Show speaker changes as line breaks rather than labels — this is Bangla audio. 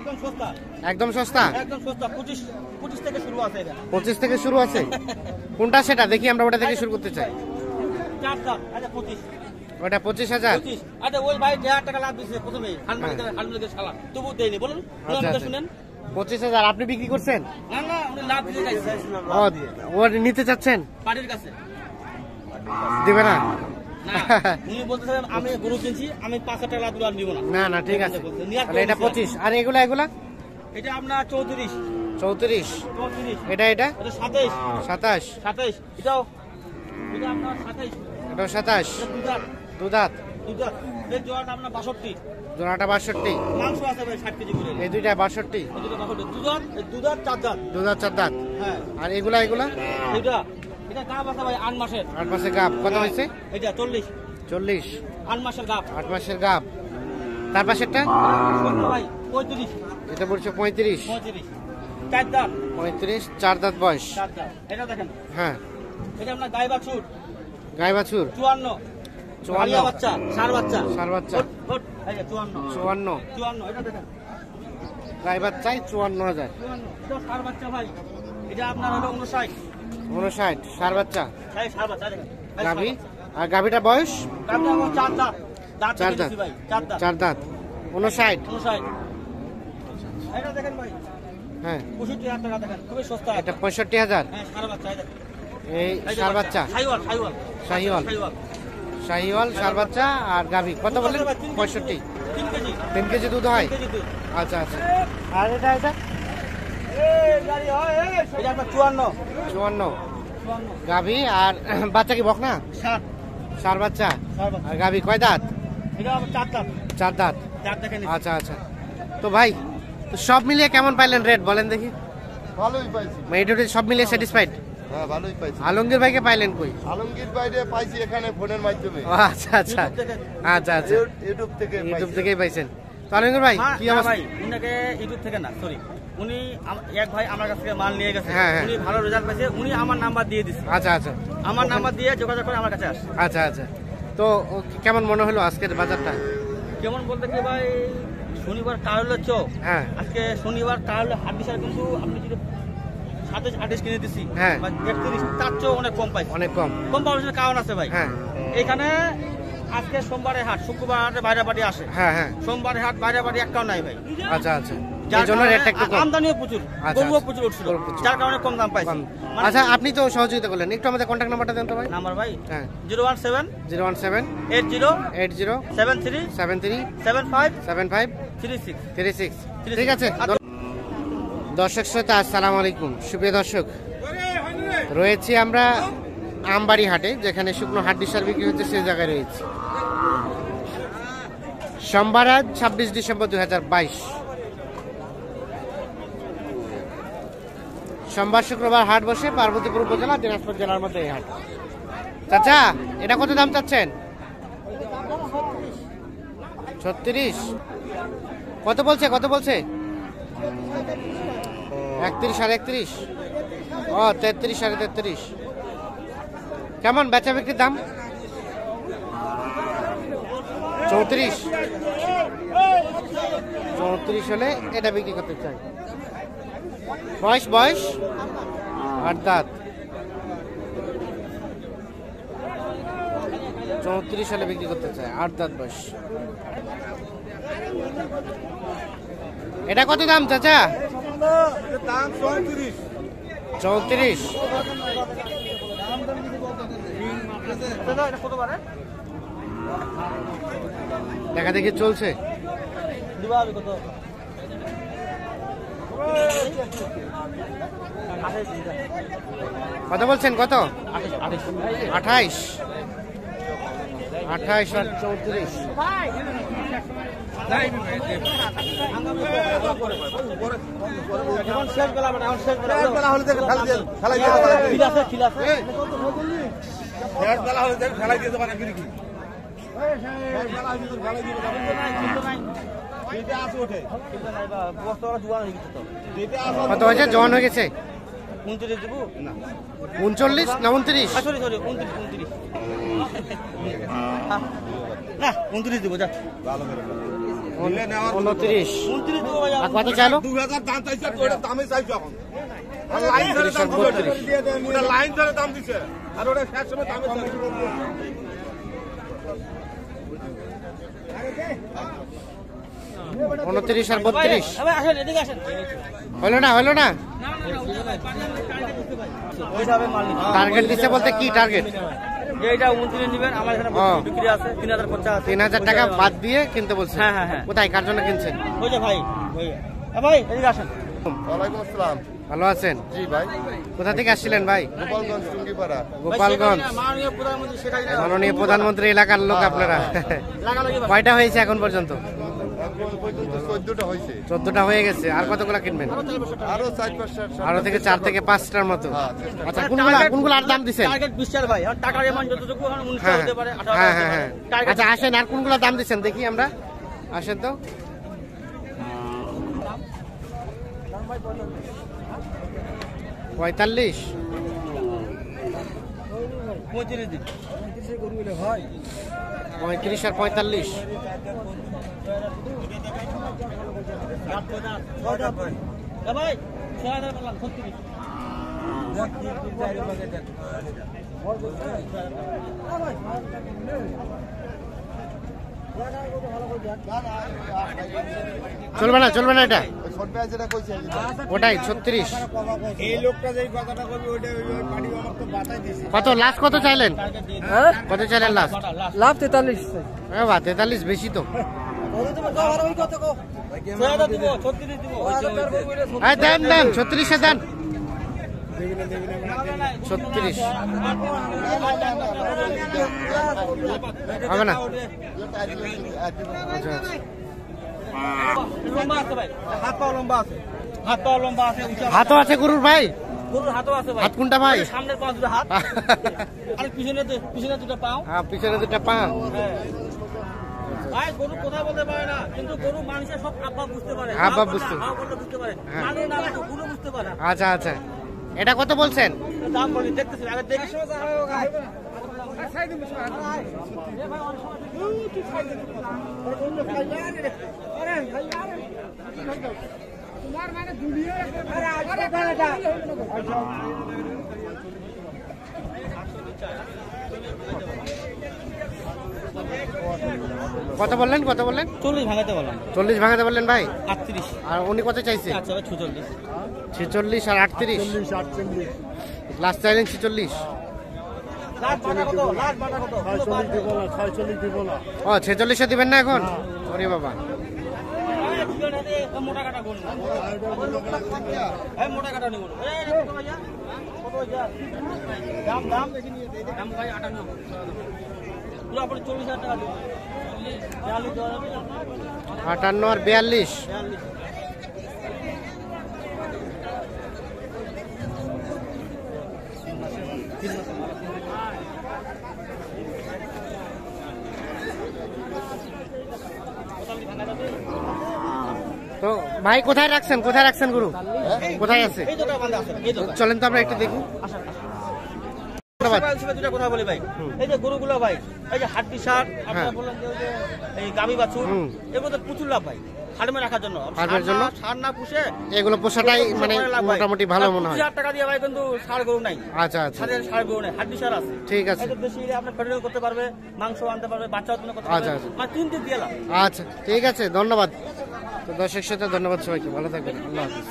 একদম সস্তা,
একদম সস্তা,
একদম সস্তা। 25 থেকে শুরু আছে এটা।
25 থেকে শুরু আছে। কোনটা সেটা দেখি, আমরা ওটা থেকে শুরু করতে চাই।
4 দাঁত, আচ্ছা 25।
ওটা 25,000।
25। আচ্ছা ওই ভাই 1000 টাকা লাভ দিছে প্রথমেই, হালমালিকে শালা তবু দেয়নি, বলুন শুনেন।
25,000 আপনি বিক্রি করছেন?
না না, উনি লাভ দিতে চাইছে।
ও নিতে চাচ্ছেন?
পার্টির কাছে
দিবে না?
না, উনি বলতেছেন আমি গরু কিনছি, আমি 5,000 টাকা লাভ দিব না।
না না, ঠিক আছে, তাহলে এটা 25। আর এগুলা
এটা আপনার 34।
34। এটা
27।
27।
এটাও এটা আপনার 27।
এটা 27। দুধাত।
এর জোড়াটা আপনার 62।
জোড়াটা 62।
মাংস আছে ভাই 60 কেজি করে।
এই দুইটা 62।
এই দুটো 62। দুধাত 4 দাঁত।
দুধাত 4 দাঁত।
হ্যাঁ।
আর এগুলা
এটা গাব আছে ভাই 8 মাসের।
8 মাসের গাব। কত হইছে?
এটা 40।
8
মাসের গাব।
8 মাসের গাব। তার পাশেরটা
ভাই 35।
এটা পড়ছে 35।
4 দাঁত।
35, 4 দাঁত বয়স।
4 দাঁত। এটা দেখেন।
হ্যাঁ।
এটা আপনার গাই বাছুর।
54।
বাচ্চা, ষাঁড় বাচ্চা। এই যে 54। এটা দেখেন।
গাই বাচ্চাই 54,000।
এটা ষাঁড় বাচ্চা ভাই। এটা আপনার হলো 59।
ষাঁড় বাচ্চা।
ষাঁড় বাচ্চা দেখেন।
গাভী। আর গাভীটা বয়স?
গাভীটা 4 দাঁত।
4 দাঁত
ভাই, 4 দাঁত।
4 দাঁত। 59।
এটা দেখেন ভাই।
হ্যাঁ।
65,000 টাকা দেখেন, খুবই সস্তা।
এটা 65,000।
হ্যাঁ, ষাঁড় বাচ্চা।
এই ষাঁড় বাচ্চা। শাহিওয়াল ষাঁড় বাচ্চা আর গাভী। কত বললেন? 65। 3 কেজি দুধ হয়। আচ্ছা। আর এটা
এটা আপনার 54।
গাভী। আর বাচ্চা কি বকনা? ষাঁড় বাচ্চা। আর গাভী কয় দাঁত?
এটা 4 দাঁত।
4 দাঁত।
দেখেন।
আচ্ছা। তো ভাই সব মিলিয়ে কেমন পাইলেন রেট বলেন দেখি?
ভালোই পাইছি।
এটা সব মিলিয়ে স্যাটিসফাইড?
হ্যাঁ, ভালোই পাইছি।
আলমগীর ভাইকে পাইলেন কই?
আলমগীর ভাইরে পাইছি এখানে ফোনের মাধ্যমে।
আচ্ছা। ইউটিউব থেকেই পাইছেন। তো আলমগীর ভাই কি অবস্থা?
ভাই উনাকে ইউটিউব থেকে না, সরি, উনি এক ভাই আমার কাছ থেকে মাল নিয়ে গেছে।
হ্যাঁ।
উনি ভালো রেজাল্ট পাইছে, উনি আমার নাম্বার দিয়ে দিছে।
আচ্ছা।
আমার নাম্বার দিয়ে যোগাযোগ করে আমার কাছে আসে।
আচ্ছা। তো কেমন মনে হলো আজকের বাজারটা?
কেমন বলতে কি ভাই, শনিবার কারলে চোখ।
হ্যাঁ।
আজকে শনিবার কারলে হাট বিচার, কিন্তু আপনি যদি 27-28 কিনে দিছি,
হ্যাঁ,
31, তার চেয়েও অনেক কম পাইছি।
অনেক কম
পাওয়ার কারণ আছে ভাই।
হ্যাঁ।
এখানে আজকে সোমবারে হাট, শুক্রবার বাইরে বাড়ি আসে।
হ্যাঁ।
সোমবারে হাট, বাইরে বাড়ি একটাও নাই ভাই।
আচ্ছা। এই জন্য রেটটা একটু কম।
আমদানিও প্রচুর, গরুও প্রচুর উঠছিল, যার কারণে কম দাম পাইছি।
আচ্ছা, আপনি তো সহযোগিতা করলেন, একটু আমাদের কন্ট্যাক্ট নাম্বারটা দেন তো ভাই।
নাম্বার ভাই?
হ্যাঁ,
017
80
73
73
75
75
36।
ঠিক আছে। দর্শক শ্রোতা আসসালামু আলাইকুম। সুপ্রিয় দর্শক, রয়েছি আমরা আমবাড়ি হাটে, যেখানে শুকনো হাট ডিসার বিক্রি হচ্ছে, সেই জায়গায় রয়েছে। সোমবার আজ 26 ডিসেম্বর 2022। সোমবার শুক্রবার হাট বসে পার্বতীপুর উপজেলা, দিনাজপুর জেলার মধ্যে এই হাট। চাচা, এটা কত দাম চাচ্ছেন? 36। কত বলছে? 31, 31.5। ও 33, 33.5। কেমন বেচা বিক্রির দাম? 34 হলে এটা বিক্রি করতে চাই। বয়স 8 দাঁত। 34 হলে বিক্রি করতে চাই, 8 দাঁত বয়স। এটা কত দাম চাচা? 34। দেখা দেখি চলছে। কত বলছেন? কত? 28 আর 34। কত হয়েছে? জওয়ান হয়ে গেছে?
29 দেবো না?
39 না 29?
সরি 29 না 29 দেবো। যা
29।
29 দেবো ভাই।
আর কত চাইলো?
2000 দাম চাইছে, ওটা দামে চাইছে এখন। আর লাইন ধরে দাম দিছে, ওটা লাইন ধরে দাম দিছে, আর ওটা শেষ সময় দামে চাইছে।
29 আর 32
ভাই আসেন, এদিকে আসেন।
হলো না?
ওইটা হবে মাল নিতে।
টার্গেট দিছে বলতে কি টার্গেট?
এইটা 29 নেবেন, আমার এখানে বিক্রি আছে 3000 খরচা আছে।
3000 টাকা বাদ দিয়ে কিনতে বলছে।
হ্যাঁ, হ্যাঁ, হ্যাঁ।
কোথায় কার জন্য কিনছেন?
ওই যে ভাই, ভাই এদিকে আসেন।
ওয়ালাইকুম আসসালাম।
ভালো আছেন?
জি ভাই,
কোথা থেকে আসছিলেন ভাই?
গোপালগঞ্জ টুঙ্গিপাড়া।
গোপালগঞ্জ।
মাননীয় প্রধানমন্ত্রী শেখ হাসিনা।
মাননীয় প্রধানমন্ত্রী এলাকার লোক আপনারা।
লাগালাগি ভাই।
কয়টা হয়েছে এখন পর্যন্ত?
এখন পর্যন্ত 14টা হয়েছে।
14টা হয়ে গেছে। আর কতগুলো কিনবেন?
আরো 4-5টা।
আরো থেকে 4 থেকে 5টার মতো।
হ্যাঁ, চেষ্টা
আচ্ছা, কোনগুলো আর দাম দিছেন?
টার্গেট 20 ভাই। আর টাকার এমান যতটুকু হয় 19
হ্যাঁ
হতে পারে, 18
হ্যাঁ
হতে
হ্যাঁ
পারে।
হ্যাঁ।
টার্গেট
আচ্ছা আসেন, আর কোনগুলো দাম দিচ্ছেন দেখি আমরা। আসেন তো। 45।
35 দিন।
35 আর 45।
ভাই 6000 বললাম 36।
চলবে না, চলবে না এটা।
ওই ছোট ভাই যেটা কইছে
ওটাই 36।
এই লোকটা যেই কথাটা কইবে ওইটা ওই পার্টি আমার তো বাতাই দিছে।
কত লাস্ট কত চাইলেন? কত চাইলেন লাস্ট?
লাভ 43।
43 বেশি তো।
6000 দিব, 36 দিব।
এই দেন দেন 36 এ দেন। 36 হবে না? আচ্ছা আচ্ছা।
লম্বা আছে ভাই, হাত পা লম্বা আছে, হাত পা লম্বা আছে, উঁচা
হাতও আছে গরুর ভাই?
গরুর হাতও আছে ভাই।
হাত কোনটা ভাই?
সামনের পা দুটো হাত, আর পিছনে দুটো পাও।
হ্যাঁ, পিছনে দুটা পা।
ভাই গরু কথা বলতে পারে না, কিন্তু গরু মানুষের সব আব্বা বুঝতে পারে।
আব্বা বুঝতে
বুঝতে পারে,
হ্যাঁ।
মানুষ না বুঝতে গরু বুঝতে পারে।
আচ্ছা আচ্ছা, এটা কত বলছেন?
দাম বলি দেখতেছি, আগে দেখি।
কত বললেন, কত বললেন?
40 ভাঙাতে বললাম।
40 ভাঙাতে বললেন ভাই?
38।
আর উনি কত চাইছে?
আচ্ছা ভাই 46।
46 আর 38। লাস্ট চাইলেন 46।
লাখ বাটা কত? লাখ বাটা কত? 46 দিব না, 46 দিব না।
ও 46 এ দিবেন না এখন? ওরে বাবা,
মোটা কাটা গোল না, এই মোটা কাটা নিব। এই কত ভাইয়া? কত ভাইয়া? দাম দাম বেশি নিয়ে দে। দাম ভাই 58। পুরো আপনি 40000 টাকা দিবেন। 42 দেওয়া যাবে না?
58 আর 42।
42।
তো ভাই কোথায় রাখছেন, কোথায় রাখছেন গরু? কোথায় আছে?
এই দোকানে বাঁধা আছে, এই দোকানে।
চলেন তো আমরা একটু দেখি।
দুটা কথা বলি ভাই, এই যে গরুগুলো ভাই, এই যে হাড্ডি সার আপনারা বললেন যে ওই যে এই গাবি বাছুর, এগুলো প্রচুর লাভ ভাই ফার্মে রাখার জন্য।
ফার্মের জন্য?
সার না পুষে
এগুলো পোষাটাই মানে মোটামুটি ভালো মনে হয়।
20000 টাকা দিয়ে ভাই কিন্তু সার গরু নাই।
আচ্ছা আচ্ছা,
সার গরু নাই, হাড্ডি সার আছে।
ঠিক আছে।
এই বেশি আপনি ফেডারেল করতে পারবে, মাংস আনতে পারবে, বাচ্চা উৎপন্ন করতে
আচ্ছা,
পারবে।
আচ্ছা।
মানে 3 দিন দিয়ে লাভ।
আচ্ছা ঠিক আছে, ধন্যবাদ। তো দর্শক সাথে ধন্যবাদ সবাইকে, ভালো থাকবেন, আল্লাহ হাফিজ।